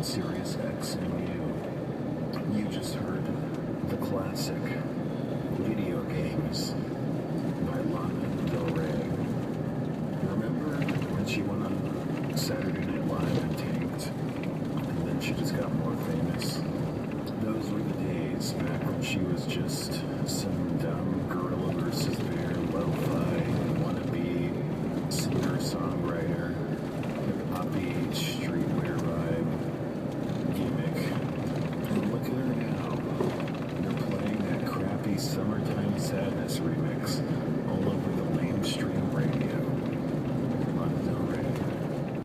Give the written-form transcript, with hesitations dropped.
Sirius XMU. You just heard the classic Video Games by Lana Del Rey. Remember when she went on Saturday Night Live and tanked, and then she just got more famous? Those were the days back when she was just some